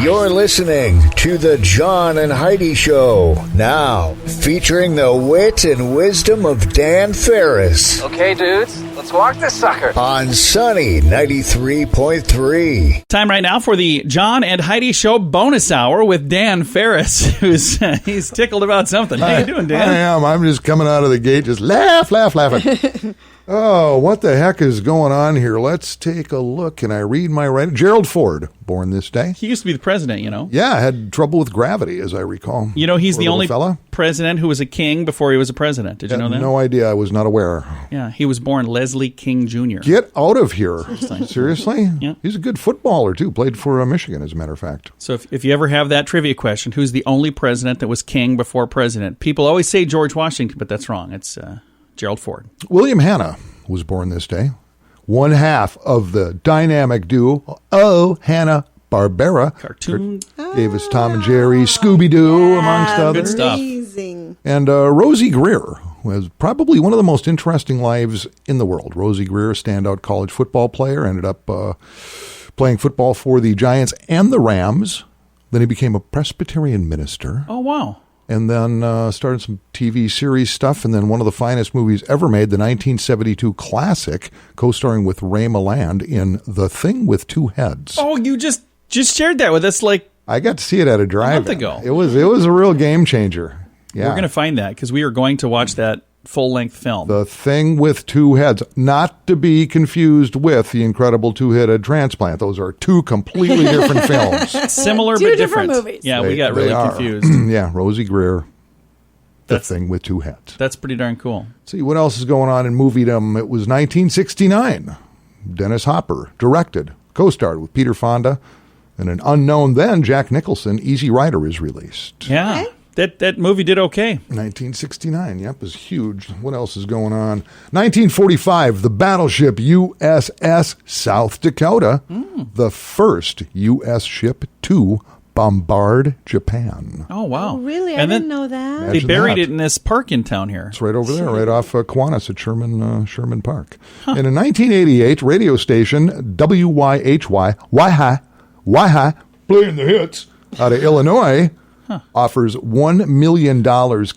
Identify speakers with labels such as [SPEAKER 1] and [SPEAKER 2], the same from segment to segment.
[SPEAKER 1] You're listening to the John and Heidi Show, now featuring the wit and wisdom of Dan Farris.
[SPEAKER 2] Okay, dudes, let's walk this sucker.
[SPEAKER 1] On Sunny 93.3.
[SPEAKER 3] Time right now for the John and Heidi Show bonus hour with Dan Farris, he's tickled about something. How you doing, Dan?
[SPEAKER 4] I am. I'm just coming out of the gate, just laughing. Oh, what the heck is going on here? Let's take a look. Can I read my writing? Gerald Ford, born this day.
[SPEAKER 3] He used to be the president, you know.
[SPEAKER 4] Yeah, had trouble with gravity, as I recall.
[SPEAKER 3] You know, he's the only president who was a king before he was a president. Did you know that?
[SPEAKER 4] No idea. I was not aware.
[SPEAKER 3] Yeah, he was born Leslie King Jr.
[SPEAKER 4] Get out of here. Seriously?
[SPEAKER 3] Yeah.
[SPEAKER 4] He's a good footballer, too. Played for Michigan, as a matter of fact.
[SPEAKER 3] So if you ever have that trivia question, who's the only president that was king before president? People always say George Washington, but that's wrong. It's Gerald Ford.
[SPEAKER 4] William Hanna was born this day. One half of the dynamic duo, Hanna-Barbera.
[SPEAKER 3] Cartoon.
[SPEAKER 4] Gave us Tom and Jerry, Scooby-Doo, amongst others.
[SPEAKER 3] Good stuff.
[SPEAKER 5] Amazing.
[SPEAKER 4] And Rosie Greer was probably one of the most interesting lives in the world. Rosie Greer, standout college football player, ended up playing football for the Giants and the Rams. Then he became a Presbyterian minister.
[SPEAKER 3] Oh, wow.
[SPEAKER 4] And then started some TV series stuff, and then one of the finest movies ever made, the 1972 classic, co-starring with Ray Milland in The Thing with Two Heads.
[SPEAKER 3] Oh, you just shared that with us like
[SPEAKER 4] I got to see it at a drive-in.
[SPEAKER 3] a month ago.
[SPEAKER 4] It was a real game changer. Yeah.
[SPEAKER 3] We're going to find that because we are going to watch that full-length film.
[SPEAKER 4] The Thing with Two Heads, not to be confused with The Incredible Two-Headed Transplant. Those are two completely different films.
[SPEAKER 3] Similar
[SPEAKER 5] Two
[SPEAKER 3] but
[SPEAKER 5] different
[SPEAKER 3] different.
[SPEAKER 5] movies.
[SPEAKER 3] Yeah, we got really confused.
[SPEAKER 4] Yeah, Rosie Greer, The Thing with Two Heads.
[SPEAKER 3] That's pretty darn cool.
[SPEAKER 4] See, what else is going on in moviedom? It was 1969. Dennis Hopper directed, co-starred with Peter Fonda, and an unknown then, Jack Nicholson, Easy Rider is released.
[SPEAKER 3] Yeah.
[SPEAKER 5] Okay.
[SPEAKER 3] That movie did okay.
[SPEAKER 4] 1969, yep, was huge. What else is going on? 1945, the battleship USS South Dakota, the first U.S. ship to bombard Japan.
[SPEAKER 3] Oh, wow.
[SPEAKER 5] Oh, really?
[SPEAKER 3] And
[SPEAKER 5] I
[SPEAKER 3] then
[SPEAKER 5] didn't know that.
[SPEAKER 3] They
[SPEAKER 4] Imagine
[SPEAKER 3] buried
[SPEAKER 4] that.
[SPEAKER 3] it in this park in town here.
[SPEAKER 4] It's right over there, right off Kiwanis at Sherman Park. And in 1988, radio station WYHY, Why-Hi, playing the hits, out of Illinois, offers $1 million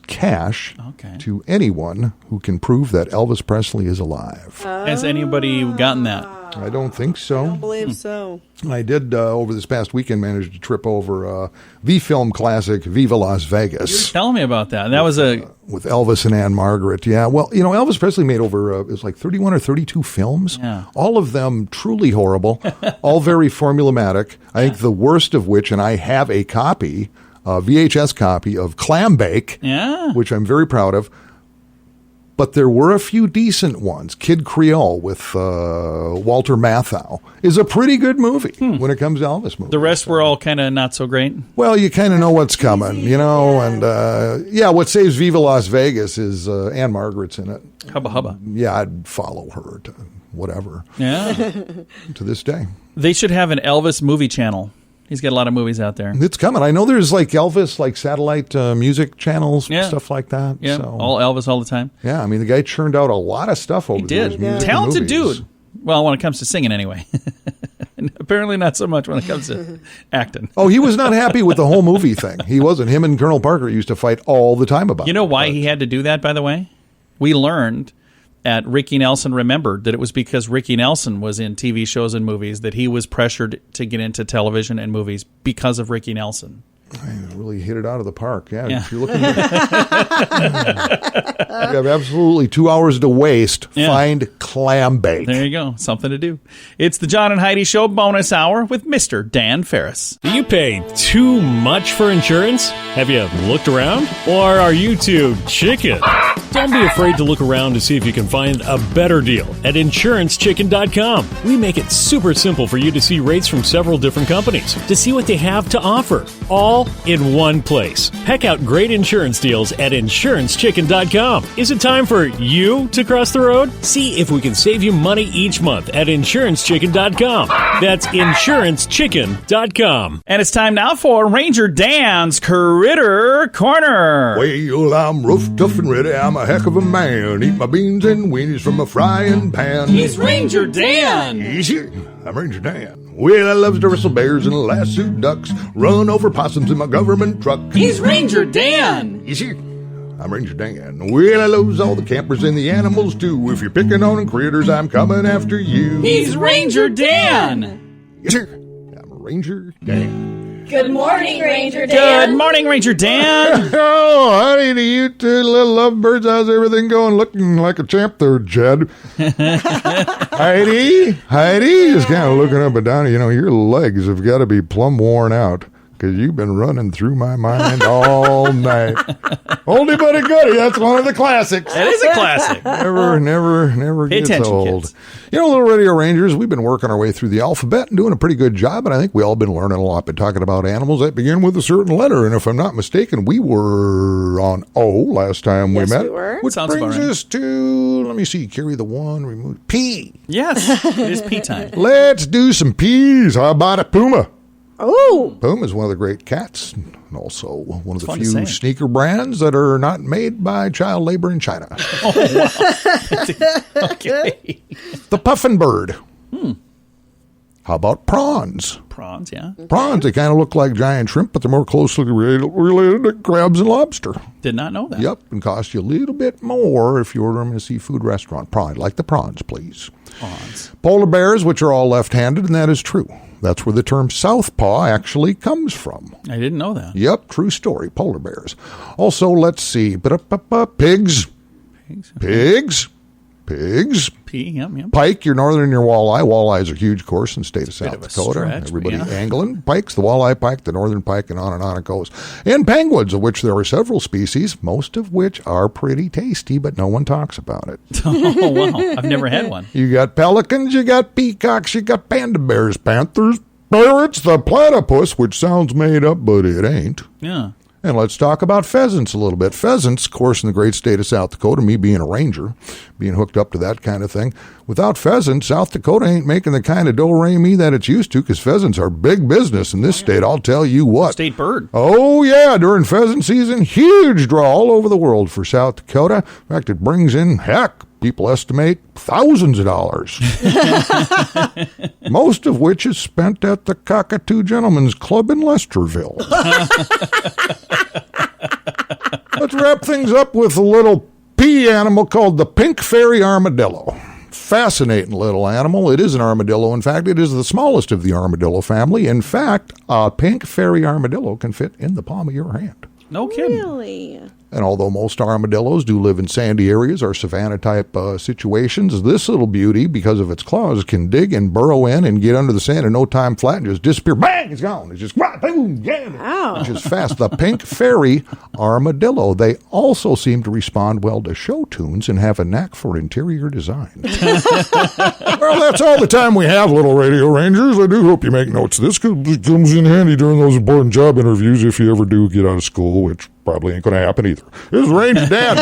[SPEAKER 4] cash to anyone who can prove that Elvis Presley is alive.
[SPEAKER 3] Has anybody gotten that?
[SPEAKER 4] I don't think so.
[SPEAKER 5] I don't believe so.
[SPEAKER 4] I did, over this past weekend, manage to trip over the film classic Viva Las Vegas.
[SPEAKER 3] Tell me about that. That was
[SPEAKER 4] With Elvis and Anne Margaret. Yeah, well, you know, Elvis Presley made over, it was like 31 or 32 films.
[SPEAKER 3] Yeah.
[SPEAKER 4] All of them truly horrible, all very formulaic. I think the worst of which, and I have a copy, VHS copy of Clam Bake, which I'm very proud of. But there were a few decent ones. Kid Creole with Walter Matthau is a pretty good movie when it comes to Elvis movies.
[SPEAKER 3] the rest were all kind of not so great.
[SPEAKER 4] Well, you kind of know what's coming, you know. And, what saves Viva Las Vegas is Anne Margaret's in it.
[SPEAKER 3] Hubba hubba.
[SPEAKER 4] Yeah, I'd follow her to whatever
[SPEAKER 3] Yeah.
[SPEAKER 4] to this day.
[SPEAKER 3] They should have an Elvis movie channel. He's got a lot of movies out there.
[SPEAKER 4] It's coming. I know there's like Elvis, like satellite music channels,
[SPEAKER 3] Yeah.
[SPEAKER 4] stuff like that.
[SPEAKER 3] Yeah,
[SPEAKER 4] So,
[SPEAKER 3] all Elvis all the time.
[SPEAKER 4] yeah, I mean, the guy churned out a lot of stuff over
[SPEAKER 3] He
[SPEAKER 4] the years.
[SPEAKER 3] did.
[SPEAKER 4] music and
[SPEAKER 3] Talented
[SPEAKER 4] movies.
[SPEAKER 3] dude. Well, when it comes to singing anyway. And apparently not so much when it comes to acting.
[SPEAKER 4] Oh, he was not happy with the whole movie thing. He wasn't. Him and Colonel Parker used to fight all the time about it.
[SPEAKER 3] You know why he had to do that, by the way? We learned at Ricky Nelson Remembered that it was because Ricky Nelson was in TV shows and movies that he was pressured to get into television and movies because of Ricky Nelson.
[SPEAKER 4] I really hit it out of the park. Yeah.
[SPEAKER 3] Yeah.
[SPEAKER 4] If you're looking at you have absolutely 2 hours to waste.
[SPEAKER 3] Yeah.
[SPEAKER 4] Find Clam Bake.
[SPEAKER 3] There you go. Something to do. It's the John and Heidi Show bonus hour with Mr. Dan Farris.
[SPEAKER 6] Do you pay too much for insurance? Have you looked around? Or are you too chicken? Don't be afraid to look around to see if you can find a better deal at InsuranceChicken.com. We make it super simple for you to see rates from several different companies, to see what they have to offer, all in one place. Peck out great insurance deals at InsuranceChicken.com. Is it time for you to cross the road? See if we can save you money each month at InsuranceChicken.com. That's InsuranceChicken.com.
[SPEAKER 3] And it's time now for Ranger Dan's Critter Corner.
[SPEAKER 4] Well, I'm rough, tough, and ready. I'm a heck of a man. Eat my beans and weenies from a frying pan.
[SPEAKER 3] He's Ranger Dan.
[SPEAKER 4] Easy. I'm Ranger Dan. Well, I loves to wrestle bears and lasso ducks. Run over possums in my government truck.
[SPEAKER 3] He's Ranger Dan.
[SPEAKER 4] Easy. I'm Ranger Dan. Well, I loves all the campers and the animals too. If you're picking on critters, I'm coming after you.
[SPEAKER 3] He's Ranger Dan.
[SPEAKER 4] Yes, sir. I'm Ranger Dan.
[SPEAKER 5] Good morning, Ranger Dan.
[SPEAKER 3] Good morning, Ranger Dan.
[SPEAKER 4] Oh, howdy to you two little lovebirds. How's everything going? Looking like a champ there, Jed. Heidi, just kind of looking up and down. You know, your legs have got to be plumb worn out because you've been running through my mind all night. Oldie but a goodie. That's one of the classics.
[SPEAKER 3] That is a classic.
[SPEAKER 4] Never
[SPEAKER 3] Pay
[SPEAKER 4] gets
[SPEAKER 3] attention,
[SPEAKER 4] old.
[SPEAKER 3] kids.
[SPEAKER 4] You know, little Radio Rangers, we've been working our way through the alphabet and doing a pretty good job, and I think we all been learning a lot. Been talking about animals that begin with a certain letter, and if I'm not mistaken, we were on O last time we met.
[SPEAKER 5] We were.
[SPEAKER 4] Which
[SPEAKER 3] Sounds about
[SPEAKER 4] brings
[SPEAKER 3] right.
[SPEAKER 4] us to, let me see, carry the one, remove P.
[SPEAKER 3] Yes, it is pee time.
[SPEAKER 4] Let's do some P's. How about a puma?
[SPEAKER 5] Oh,
[SPEAKER 4] Puma is one of the great cats, and also one of the
[SPEAKER 3] fun to
[SPEAKER 4] few
[SPEAKER 3] say.
[SPEAKER 4] sneaker brands that are not made by child labor in China.
[SPEAKER 3] Okay.
[SPEAKER 4] The puffin bird. How about prawns?
[SPEAKER 3] Prawns, yeah.
[SPEAKER 4] Prawns, they kind of look like giant shrimp, but they're more closely related to crabs and lobster.
[SPEAKER 3] Did not know that.
[SPEAKER 4] Yep, and cost you a little bit more if you order them in a seafood restaurant. Prawn, like the prawns, please.
[SPEAKER 3] Prawns.
[SPEAKER 4] Polar bears, which are all left-handed, and that is true. That's where the term southpaw actually comes from.
[SPEAKER 3] I didn't know that.
[SPEAKER 4] Yep, true story, polar bears. Also, let's see, pigs. Pigs.
[SPEAKER 3] Pee, yep.
[SPEAKER 4] Pike, your northern and your walleye. Walleyes are huge, of course, in the state of South
[SPEAKER 3] of a
[SPEAKER 4] Dakota.
[SPEAKER 3] stretch,
[SPEAKER 4] Everybody
[SPEAKER 3] yeah.
[SPEAKER 4] angling. Pikes, the walleye pike, the northern pike, and on it goes. And penguins, of which there are several species, most of which are pretty tasty, but no one talks about it.
[SPEAKER 3] Oh, wow. I've never had one.
[SPEAKER 4] You got pelicans, you got peacocks, you got panda bears, panthers, parrots, the platypus, which sounds made up, but it ain't.
[SPEAKER 3] Yeah.
[SPEAKER 4] And let's talk about pheasants a little bit. Pheasants, of course, in the great state of South Dakota, me being a ranger, being hooked up to that kind of thing. Without pheasants, South Dakota ain't making the kind of do-re-mi that it's used to, because pheasants are big business in this state, I'll tell you what.
[SPEAKER 3] State bird.
[SPEAKER 4] Oh, yeah, during pheasant season, huge draw all over the world for South Dakota. In fact, it brings in, people estimate thousands of dollars. Most of which is spent at the Cockatoo Gentlemen's Club in Lesterville. Let's wrap things up with a little pea animal called the pink fairy armadillo. Fascinating little animal. It is an armadillo. In fact, it is the smallest of the armadillo family. In fact, a pink fairy armadillo can fit in the palm of your hand.
[SPEAKER 3] No kidding.
[SPEAKER 5] really?
[SPEAKER 4] And although most armadillos do live in sandy areas or savanna-type situations, this little beauty, because of its claws, can dig and burrow in and get under the sand in no time flat and just disappear. Bang! It's gone. It's just, boom, yeah.
[SPEAKER 5] Wow.
[SPEAKER 4] Which is fast. The pink fairy armadillo. They also seem to respond well to show tunes and have a knack for interior design. Well, that's all the time we have, little Radio Rangers. I do hope you make notes of this, because it comes in handy during those important job interviews if you ever do get out of school, which probably ain't going to happen either. This is Ranger Dan.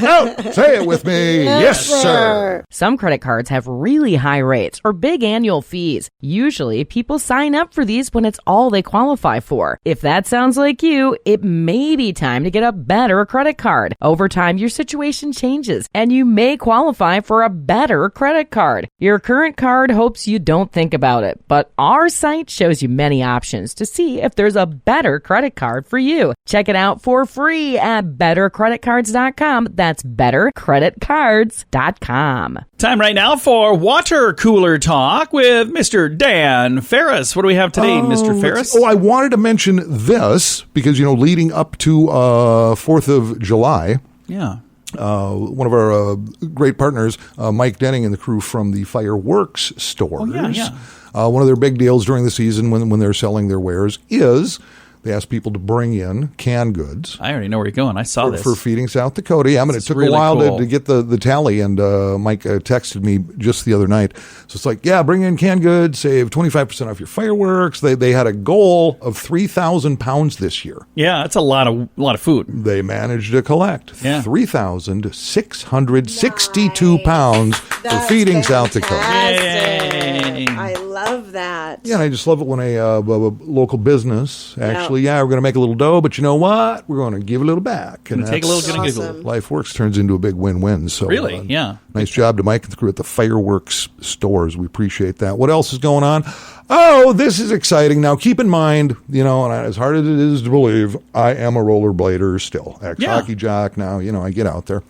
[SPEAKER 4] Out. Say it with me. Yes, sir.
[SPEAKER 7] Some credit cards have really high rates or big annual fees. Usually, people sign up for these when it's all they qualify for. If that sounds like you, it may be time to get a better credit card. Over time, your situation changes, and you may qualify for a better credit card. Your current card hopes you don't think about it, but our site shows you many options to see if there's a better credit card for you. Check it out for free at bettercreditcards.com. That's bettercreditcards.com.
[SPEAKER 3] Time right now for water cooler talk with Mr. Dan Farris. What do we have today, Mr. Farris?
[SPEAKER 4] I wanted to mention this because, leading up to 4th of July,
[SPEAKER 3] Yeah.
[SPEAKER 4] one of our great partners, Mike Denning and the crew from the Fireworks stores, one of their big deals during the season when they're selling their wares is they ask people to bring in canned goods.
[SPEAKER 3] I already know where you're going. I saw this.
[SPEAKER 4] For feeding South Dakota. Yeah, it took
[SPEAKER 3] really
[SPEAKER 4] a while
[SPEAKER 3] cool.
[SPEAKER 4] to get the tally, and Mike texted me just the other night. So it's like, bring in canned goods, save 25% off your fireworks. They had a goal of 3,000 pounds this year.
[SPEAKER 3] Yeah, that's a lot of food.
[SPEAKER 4] They managed to collect 3,662 pounds for feeding South Dakota.
[SPEAKER 3] Yay.
[SPEAKER 5] I love that.
[SPEAKER 4] Yeah, and I just love it when a local business actually actually, we're going to make a little dough, but you know what? We're going to give a little back. And
[SPEAKER 3] take a little
[SPEAKER 5] awesome.
[SPEAKER 4] Life Works turns into a big win-win. So
[SPEAKER 3] Really? Yeah.
[SPEAKER 4] Nice job to Mike and the crew at the Fireworks stores. We appreciate that. What else is going on? Oh, this is exciting. Now, keep in mind, and as hard as it is to believe, I am a rollerblader still. Ex-hockey jock now. I get out there.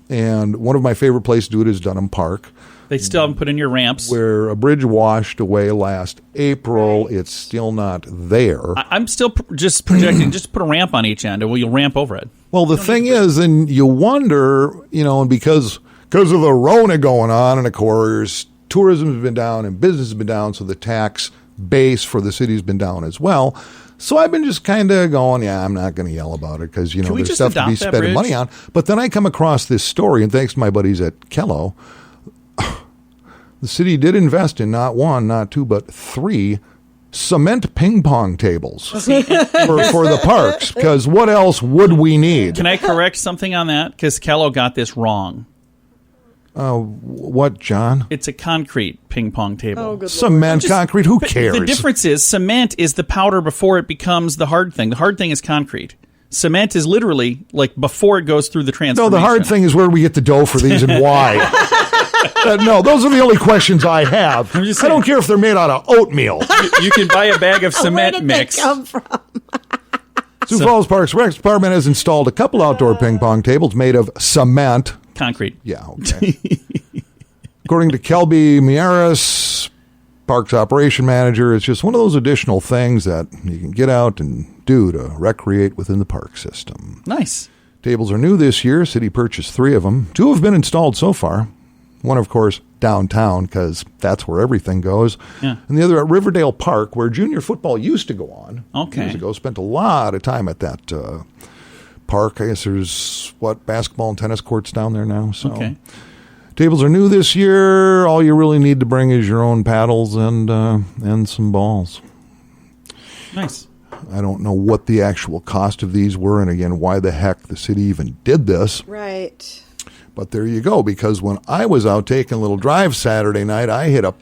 [SPEAKER 4] And one of my favorite places to do it is Dunham Park.
[SPEAKER 3] They still haven't put in your ramps.
[SPEAKER 4] Where a bridge washed away last April. It's still not there.
[SPEAKER 3] I'm still just projecting, just put a ramp on each end, and you'll ramp over it.
[SPEAKER 4] Well, the thing is, and you wonder, and because of the Rona going on, and of course, tourism has been down and business has been down, so the tax base for the city has been down as well. So I've been just kind of going, I'm not going to yell about it because, there's stuff to be spending money on. But then I come across this story, and thanks to my buddies at Kello, the city did invest in not one, not two, but 3 cement ping pong tables for the parks. Because what else would we need?
[SPEAKER 3] Can I correct something on that? Because Kello got this wrong.
[SPEAKER 4] What, John?
[SPEAKER 3] It's a concrete ping pong table.
[SPEAKER 5] Oh, good
[SPEAKER 4] Cement, concrete, who cares?
[SPEAKER 3] The difference is cement is the powder before it becomes the hard thing. The hard thing is concrete. Cement is literally like before it goes through the transformation.
[SPEAKER 4] No, the hard thing is where we get the dough for these and why. No, those are the only questions I have. I don't care if they're made out of oatmeal.
[SPEAKER 3] You can buy a bag of cement
[SPEAKER 5] Where did
[SPEAKER 3] mix.
[SPEAKER 5] they come from?
[SPEAKER 4] Sioux Falls Parks Rec Department has installed a couple outdoor ping pong tables made of cement.
[SPEAKER 3] Concrete.
[SPEAKER 4] Yeah, okay. According to Kelby Miaris, Parks Operation Manager, it's just one of those additional things that you can get out and do to recreate within the park system.
[SPEAKER 3] Nice.
[SPEAKER 4] Tables are new this year. City purchased 3 of them. 2 have been installed so far. One, of course, downtown, because that's where everything goes. Yeah. And the other at Riverdale Park, where junior football used to go on. Years ago. Spent a lot of time at that park. I guess there's, basketball and tennis courts down there now. So tables are new this year. All you really need to bring is your own paddles and some balls.
[SPEAKER 3] Nice.
[SPEAKER 4] I don't know what the actual cost of these were, and again, why the heck the city even did this.
[SPEAKER 5] Right.
[SPEAKER 4] But there you go, because when I was out taking a little drive Saturday night, I hit a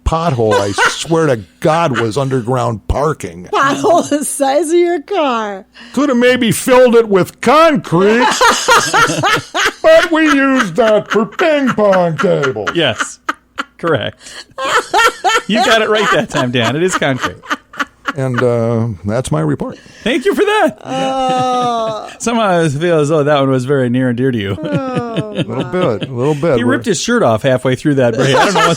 [SPEAKER 4] pothole I swear to God was underground parking.
[SPEAKER 5] Pothole the size of your car.
[SPEAKER 4] Could have maybe filled it with concrete, but we used that for ping pong tables.
[SPEAKER 3] Yes, correct. You got it right that time, Dan. It is concrete.
[SPEAKER 4] And that's my report.
[SPEAKER 3] Thank you for that. Somehow I feel as though that one was very near and dear to you.
[SPEAKER 4] A little bit.
[SPEAKER 3] He ripped his shirt off halfway through that break. I don't know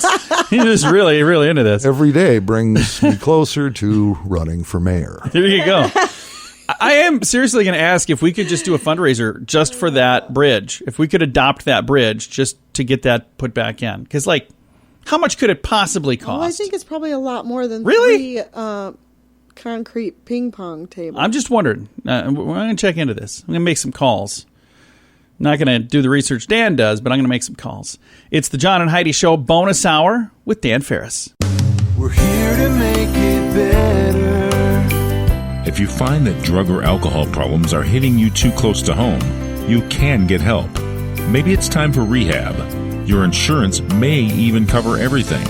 [SPEAKER 3] he's just really, really into this.
[SPEAKER 4] Every day brings me closer to running for mayor.
[SPEAKER 3] There you go. I am seriously going to ask if we could just do a fundraiser just for that bridge. If we could adopt that bridge just to get that put back in. Because, how much could it possibly cost?
[SPEAKER 5] Oh, I think it's probably a lot more than
[SPEAKER 3] really?
[SPEAKER 5] 3 concrete ping pong tables.
[SPEAKER 3] I'm just wondering. We're going to check into this. I'm going to make some calls. I'm not going to do the research Dan does, but I'm going to make some calls. It's the John and Heidi Show bonus hour with Dan Farris.
[SPEAKER 8] We're here to make it better.
[SPEAKER 9] If you find that drug or alcohol problems are hitting you too close to home, you can get help. Maybe it's time for rehab. Your insurance may even cover everything.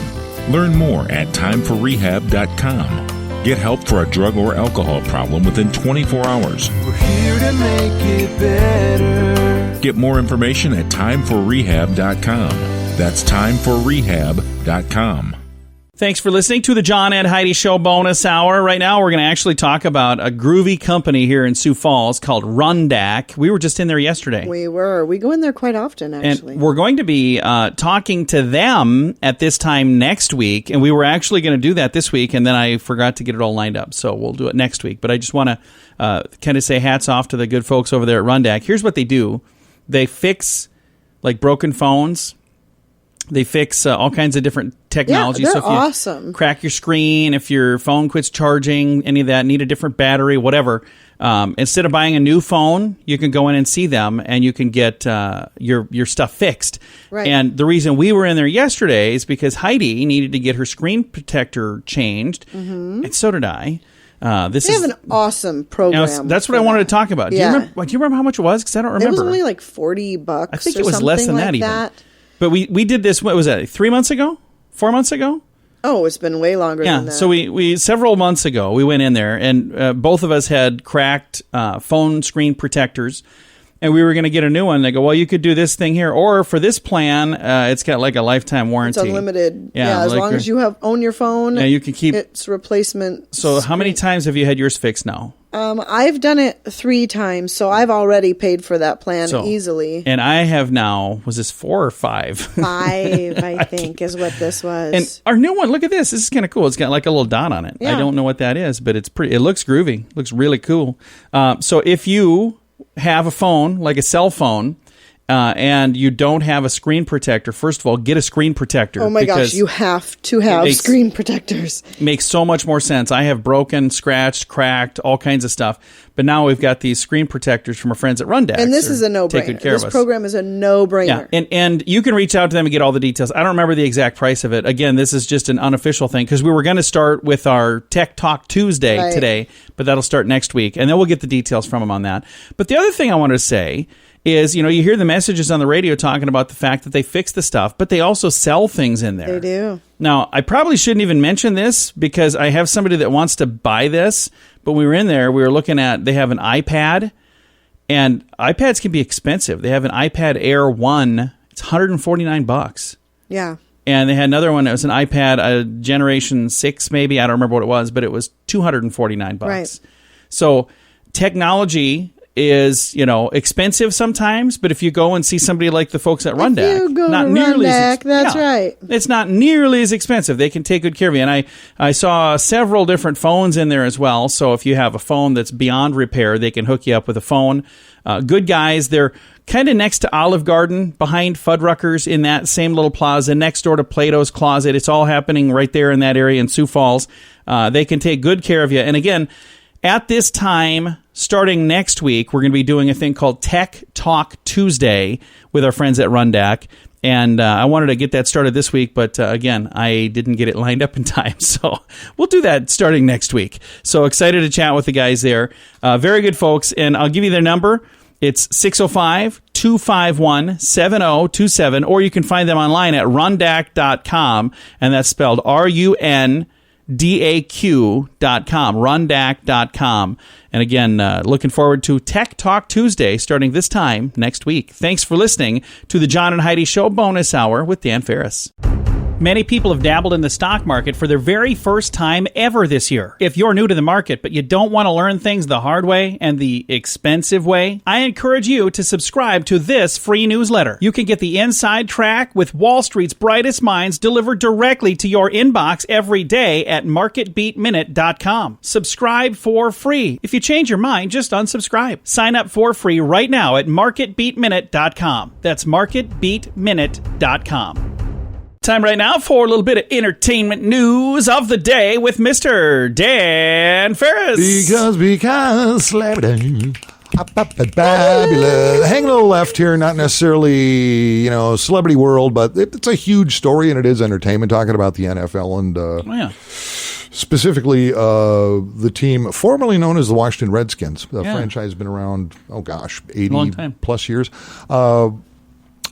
[SPEAKER 9] Learn more at timeforrehab.com. Get help for a drug or alcohol problem within 24 hours.
[SPEAKER 8] We're here to make it better.
[SPEAKER 9] Get more information at timeforrehab.com. That's timeforrehab.com.
[SPEAKER 3] Thanks for listening to the John and Heidi Show bonus hour. Right now, we're going to actually talk about a groovy company here in Sioux Falls called RUNDAQ. We were just in there yesterday.
[SPEAKER 5] We were. We go in there quite often, actually.
[SPEAKER 3] And we're going to be talking to them at this time next week. And we were actually going to do that this week, and then I forgot to get it all lined up. So we'll do it next week. But I just want to kind of say hats off to the good folks over there at RUNDAQ. Here's what they do. They fix, broken phones. They fix all kinds of different technology.
[SPEAKER 5] Yeah, they're
[SPEAKER 3] so if you
[SPEAKER 5] awesome.
[SPEAKER 3] Crack your screen, if your phone quits charging, any of that, need a different battery, whatever. Instead of buying a new phone, you can go in and see them, and you can get your stuff fixed.
[SPEAKER 5] Right.
[SPEAKER 3] And the reason we were in there yesterday is because Heidi needed to get her screen protector changed, and so did I.
[SPEAKER 5] They have an awesome program.
[SPEAKER 3] That's what I wanted to talk about.
[SPEAKER 5] Yeah.
[SPEAKER 3] Do you remember how much it was? Because I don't remember.
[SPEAKER 5] It was only like $40.
[SPEAKER 3] I think it was less than that even. But we did this, what was that, 3 months ago? 4 months ago?
[SPEAKER 5] Oh, it's been way longer than that.
[SPEAKER 3] So we several months ago, we went in there, and both of us had cracked phone screen protectors, and we were going to get a new one. They go, well, you could do this thing here, or for this plan, it's got like a lifetime warranty.
[SPEAKER 5] It's unlimited. Yeah, as long as you own your phone,
[SPEAKER 3] you can keep
[SPEAKER 5] its replacement.
[SPEAKER 3] So how many times have you had yours fixed now?
[SPEAKER 5] I've done it 3 times, so I've already paid for that plan easily.
[SPEAKER 3] And I have now, was this 4 or 5?
[SPEAKER 5] 5, I think, is what this was.
[SPEAKER 3] And our new one, look at this. This is kind of cool. It's got like a little dot on it. Yeah. I don't know what that is, but it's pretty. It looks groovy. Looks really cool. So if you have a phone, like a cell phone, and you don't have a screen protector, first of all, get a screen protector.
[SPEAKER 5] Oh my gosh, you have to have screen protectors.
[SPEAKER 3] Makes so much more sense. I have broken, scratched, cracked, all kinds of stuff. But now we've got these screen protectors from our friends at RUNDAQ.
[SPEAKER 5] And this is a no-brainer. This program is a no-brainer.
[SPEAKER 3] Yeah, and you can reach out to them and get all the details. I don't remember the exact price of it. Again, this is just an unofficial thing because we were going to start with our Tech Talk Tuesday today, but that'll start next week. And then we'll get the details from them on that. But the other thing I wanted to say is, you hear the messages on the radio talking about the fact that they fix the stuff, but they also sell things in there.
[SPEAKER 5] They do.
[SPEAKER 3] Now, I probably shouldn't even mention this because I have somebody that wants to buy this, but we were in there, we were looking at, they have an iPad, and iPads can be expensive. They have an iPad Air 1, it's $149.
[SPEAKER 5] Yeah.
[SPEAKER 3] And they had another one that was an iPad, Generation 6 maybe, I don't remember what it was, but it was $249.
[SPEAKER 5] Right.
[SPEAKER 3] So technology is, expensive sometimes, but if you go and see somebody like the folks at RUNDAQ,
[SPEAKER 5] not nearly RUNDAQ, that's right.
[SPEAKER 3] It's not nearly as expensive. They can take good care of you. And I saw several different phones in there as well. So if you have a phone that's beyond repair, they can hook you up with a phone. Good guys. They're kind of next to Olive Garden, behind Fuddruckers in that same little plaza, next door to Plato's Closet. It's all happening right there in that area in Sioux Falls. They can take good care of you. And again, at this time, starting next week, we're going to be doing a thing called Tech Talk Tuesday with our friends at RUNDAQ. And I wanted to get that started this week, but again, I didn't get it lined up in time. So we'll do that starting next week. So excited to chat with the guys there. Very good folks. And I'll give you their number. It's 605-251-7027, or you can find them online at rundaq.com, and that's spelled RUNDAQ.com, rundaq.com. And again, looking forward to Tech Talk Tuesday starting this time next week. Thanks for listening to the John and Heidi Show Bonus Hour with Dan Farris. Many people have dabbled in the stock market for their very first time ever this year. If you're new to the market, but you don't want to learn things the hard way and the expensive way, I encourage you to subscribe to this free newsletter. You can get the inside track with Wall Street's brightest minds delivered directly to your inbox every day at marketbeatminute.com. Subscribe for free. If you change your mind, just unsubscribe. Sign up for free right now at marketbeatminute.com. That's marketbeatminute.com. Time right now for a little bit of entertainment news of the day with Mr. Dan Farris.
[SPEAKER 4] Because celebrity. Hang a little left here, not necessarily, celebrity world, but it's a huge story and it is entertainment, talking about the NFL and specifically the team formerly known as the Washington Redskins. The franchise has been around, 80 plus years.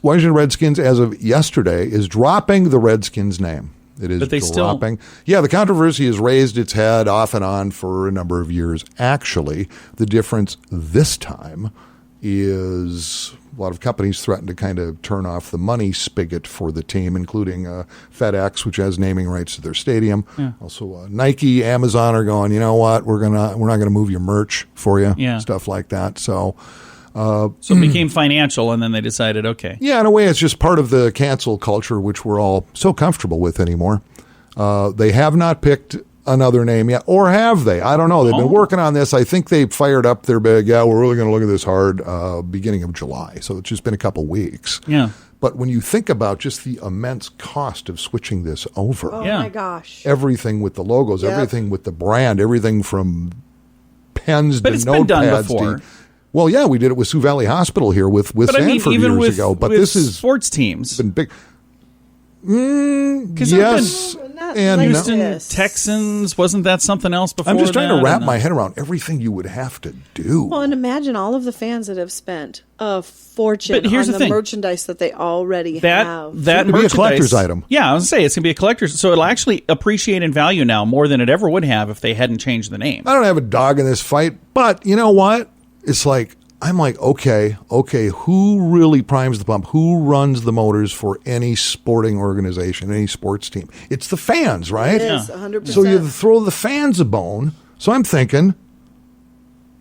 [SPEAKER 4] Washington Redskins, as of yesterday, is dropping the Redskins name. It is dropping. Yeah, the controversy has raised its head off and on for a number of years. Actually, the difference this time is a lot of companies threaten to kind of turn off the money spigot for the team, including FedEx, which has naming rights to their stadium. Yeah. Also, Nike, Amazon are going, you know what, we're not going to move your merch for you, stuff like that. So
[SPEAKER 3] it became financial, and then they decided, okay.
[SPEAKER 4] Yeah, in a way, it's just part of the cancel culture, which we're all so comfortable with anymore. They have not picked another name yet, or have they? I don't know. They've been working on this. I think they fired up their big, we're really going to look at this hard, beginning of July. So it's just been a couple weeks.
[SPEAKER 3] Yeah.
[SPEAKER 4] But when you think about just the immense cost of switching this over.
[SPEAKER 5] Oh, my gosh.
[SPEAKER 4] Everything with the logos, everything with the brand, everything from pens to notepads.
[SPEAKER 3] But it's been done before.
[SPEAKER 4] Well, yeah, we did it with Sioux Valley Hospital here with Sanford years ago. But
[SPEAKER 3] with
[SPEAKER 4] this is
[SPEAKER 3] sports teams.
[SPEAKER 4] Been big.
[SPEAKER 3] Yes.
[SPEAKER 4] And
[SPEAKER 3] Houston
[SPEAKER 5] this.
[SPEAKER 3] Texans, wasn't that something else before?
[SPEAKER 4] I'm just trying to wrap
[SPEAKER 3] And,
[SPEAKER 4] my head around everything you would have to do.
[SPEAKER 5] Well, and imagine all of the fans that have spent a fortune
[SPEAKER 3] But here's
[SPEAKER 5] on
[SPEAKER 3] the
[SPEAKER 5] the
[SPEAKER 3] thing.
[SPEAKER 5] merchandise that they already
[SPEAKER 3] that
[SPEAKER 5] have.
[SPEAKER 3] that
[SPEAKER 4] It's gonna be a
[SPEAKER 3] merchandise-
[SPEAKER 4] collector's item.
[SPEAKER 3] Yeah, I was gonna say it's gonna be a collector's, so it'll actually appreciate in value now more than it ever would have if they hadn't changed the name.
[SPEAKER 4] I don't have a dog in this fight, but you know what? It's like, I'm like, okay, who really primes the pump? Who runs the motors for any sporting organization, any sports team? It's the fans, right?
[SPEAKER 5] It is, 100%.
[SPEAKER 4] So you throw the fans a bone. So I'm thinking,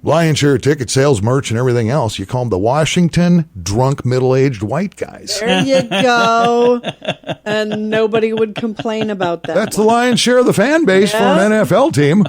[SPEAKER 4] lion share ticket sales, merch, and everything else. You call them the Washington drunk middle-aged white guys.
[SPEAKER 5] There you go. And nobody would complain about that.
[SPEAKER 4] That's the lion's share of the fan base for an NFL team.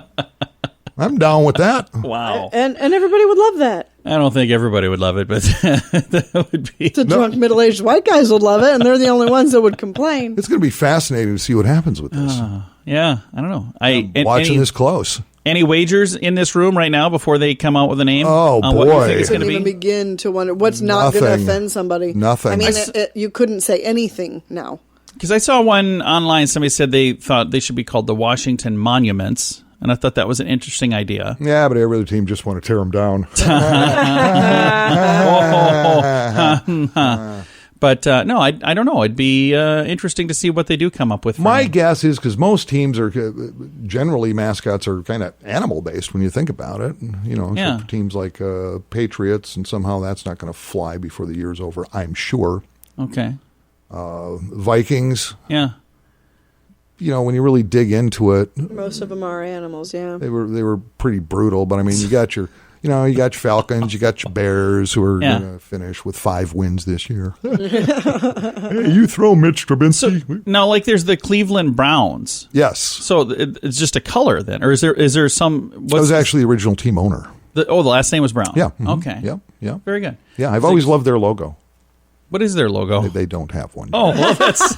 [SPEAKER 4] I'm down with that.
[SPEAKER 3] Wow.
[SPEAKER 5] And everybody would love that.
[SPEAKER 3] I don't think everybody would love it, but that would be.
[SPEAKER 5] The drunk middle-aged white guys would love it, and they're the only ones that would complain.
[SPEAKER 4] It's going to be fascinating to see what happens with this.
[SPEAKER 3] Yeah, I don't know.
[SPEAKER 4] I'm watching this close.
[SPEAKER 3] Any wagers in this room right now before they come out with a name?
[SPEAKER 4] Oh,
[SPEAKER 3] on what you
[SPEAKER 4] boy.
[SPEAKER 3] think it's
[SPEAKER 5] I
[SPEAKER 3] going to
[SPEAKER 5] couldn't
[SPEAKER 3] be?
[SPEAKER 5] even begin to wonder what's not going to
[SPEAKER 4] Nothing.
[SPEAKER 5] offend somebody.
[SPEAKER 4] Nothing.
[SPEAKER 5] I mean, you couldn't say anything now.
[SPEAKER 3] Because I saw one online. Somebody said they thought they should be called the Washington Monuments, and I thought that was an interesting idea.
[SPEAKER 4] Yeah, but every other team just want to tear them down.
[SPEAKER 3] But no, I don't know. It'd be interesting to see what they do come up with.
[SPEAKER 4] My guess is because most teams are generally mascots are kind of animal based when you think about it. You know,
[SPEAKER 3] Yeah.
[SPEAKER 4] except for teams like Patriots, and somehow that's not going to fly before the year's over. I'm sure.
[SPEAKER 3] Okay.
[SPEAKER 4] Vikings.
[SPEAKER 3] Yeah.
[SPEAKER 4] You know, when you really dig into it,
[SPEAKER 5] Most of them are animals, yeah.
[SPEAKER 4] they were pretty brutal. But I mean, you got your Falcons, you got your Bears, who are
[SPEAKER 3] Yeah.
[SPEAKER 4] going to finish with 5 wins this year. Hey, you throw Mitch Trubinsky.
[SPEAKER 3] Now, like, there's the Cleveland Browns.
[SPEAKER 4] Yes.
[SPEAKER 3] So it's just a color then, or is there some?
[SPEAKER 4] I was actually the original team owner.
[SPEAKER 3] The last name was Brown.
[SPEAKER 4] Yeah. Mhm.
[SPEAKER 3] Okay.
[SPEAKER 4] Yep. Yeah.
[SPEAKER 3] Very good.
[SPEAKER 4] Yeah, I've always loved their logo.
[SPEAKER 3] What is their logo?
[SPEAKER 4] They don't have one.
[SPEAKER 3] Oh, well, that's.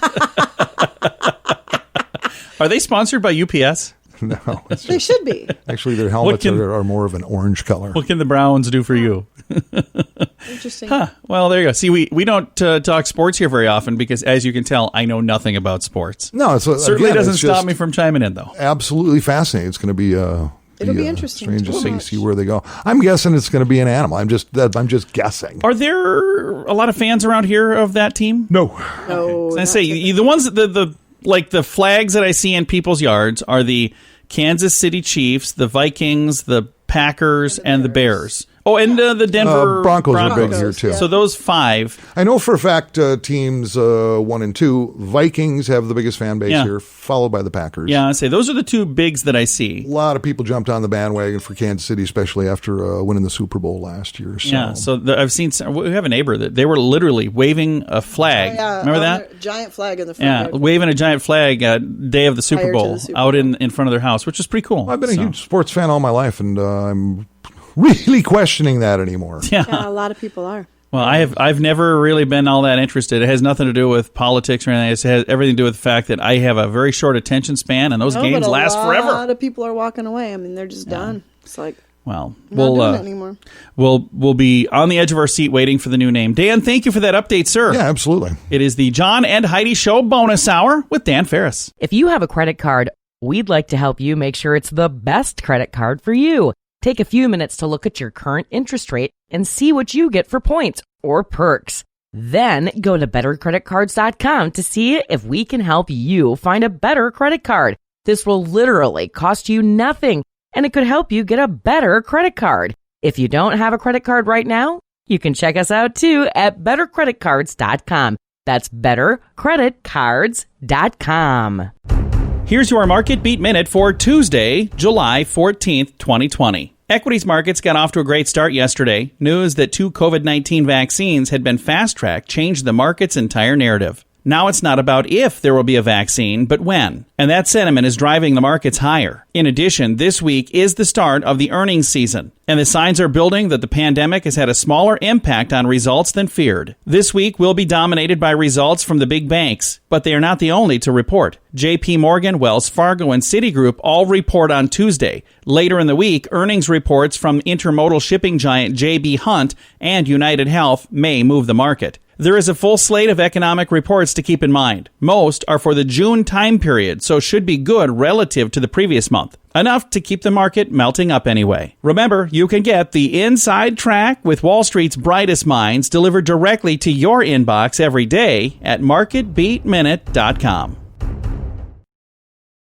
[SPEAKER 3] Are they sponsored by UPS?
[SPEAKER 4] No. It's
[SPEAKER 5] They should be.
[SPEAKER 4] actually, their helmets
[SPEAKER 3] can-
[SPEAKER 4] are more of an orange color.
[SPEAKER 3] What can the Browns do for you?
[SPEAKER 5] Interesting.
[SPEAKER 3] Huh. Well, there you go. See, we don't talk sports here very often because, as you can tell, I know nothing about sports.
[SPEAKER 4] No, it's
[SPEAKER 3] Certainly
[SPEAKER 4] again,
[SPEAKER 3] doesn't
[SPEAKER 4] it's
[SPEAKER 3] stop
[SPEAKER 4] just
[SPEAKER 3] me from chiming in, though.
[SPEAKER 4] absolutely fascinating. It's going to be
[SPEAKER 5] It'll be interesting
[SPEAKER 4] strange
[SPEAKER 5] to
[SPEAKER 4] to
[SPEAKER 5] watch.
[SPEAKER 4] see where they go. I'm guessing it's going to be an animal. I'm just guessing.
[SPEAKER 3] Are there a lot of fans around here of that team?
[SPEAKER 4] No.
[SPEAKER 5] No.
[SPEAKER 3] I say the ones the like the flags that I see in people's yards are the Kansas City Chiefs, the Vikings, the Packers, and the Bears. Oh, and the Denver
[SPEAKER 4] Broncos are big here too.
[SPEAKER 3] So those 5.
[SPEAKER 4] I know for a fact teams 1 and 2, Vikings have the biggest fan base
[SPEAKER 3] Yeah.
[SPEAKER 4] here, followed by the Packers.
[SPEAKER 3] Yeah, I say those are the 2 bigs that I see.
[SPEAKER 4] A lot of people jumped on the bandwagon for Kansas City, especially after winning the Super Bowl last year. So.
[SPEAKER 3] Yeah, so I've seen we have a neighbor that they were literally waving a flag.
[SPEAKER 5] Yeah,
[SPEAKER 3] Remember
[SPEAKER 5] on
[SPEAKER 3] that?
[SPEAKER 5] their giant flag in the front.
[SPEAKER 3] Yeah,
[SPEAKER 5] yard.
[SPEAKER 3] waving a giant flag day of the Super
[SPEAKER 5] Prior to
[SPEAKER 3] Bowl
[SPEAKER 5] the Super
[SPEAKER 3] out
[SPEAKER 5] Bowl.
[SPEAKER 3] in front of their house, which is pretty cool.
[SPEAKER 4] I've been
[SPEAKER 3] So,
[SPEAKER 4] a huge sports fan all my life, and I'm really questioning that anymore.
[SPEAKER 3] Yeah.
[SPEAKER 5] Yeah, a lot of people are.
[SPEAKER 3] Well, I've never really been all that interested. It has nothing to do with politics or anything. It has everything to do with the fact that I have a very short attention span, and those games last
[SPEAKER 5] A
[SPEAKER 3] forever.
[SPEAKER 5] lot of people are walking away. I mean, they're just done. It's like,
[SPEAKER 3] Well,
[SPEAKER 5] not doing it anymore.
[SPEAKER 3] we'll be on the edge of our seat waiting for the new name. Dan, thank you for that update, sir.
[SPEAKER 4] Yeah, absolutely.
[SPEAKER 3] It is the John and Heidi Show bonus hour with Dan Farris.
[SPEAKER 7] If you have a credit card, we'd like to help you make sure it's the best credit card for you. Take a few minutes to look at your current interest rate and see what you get for points or perks. Then go to bettercreditcards.com to see if we can help you find a better credit card. This will literally cost you nothing, and it could help you get a better credit card. If you don't have a credit card right now, you can check us out too at bettercreditcards.com. That's bettercreditcards.com.
[SPEAKER 3] Here's your Market Beat Minute for Tuesday, July 14th, 2020. Equities markets got off to a great start yesterday. News that 2 COVID-19 vaccines had been fast-tracked changed the market's entire narrative. Now it's not about if there will be a vaccine, but when. And that sentiment is driving the markets higher. In addition, this week is the start of the earnings season, and the signs are building that the pandemic has had a smaller impact on results than feared. This week will be dominated by results from the big banks, but they are not the only to report. JP Morgan, Wells Fargo, and Citigroup all report on Tuesday. Later in the week, earnings reports from intermodal shipping giant J.B. Hunt and United Health may move the market. There is a full slate of economic reports to keep in mind. Most are for the June time period, so should be good relative to the previous month. Enough to keep the market melting up anyway. Remember, you can get the Inside Track with Wall Street's brightest minds delivered directly to your inbox every day at marketbeatminute.com.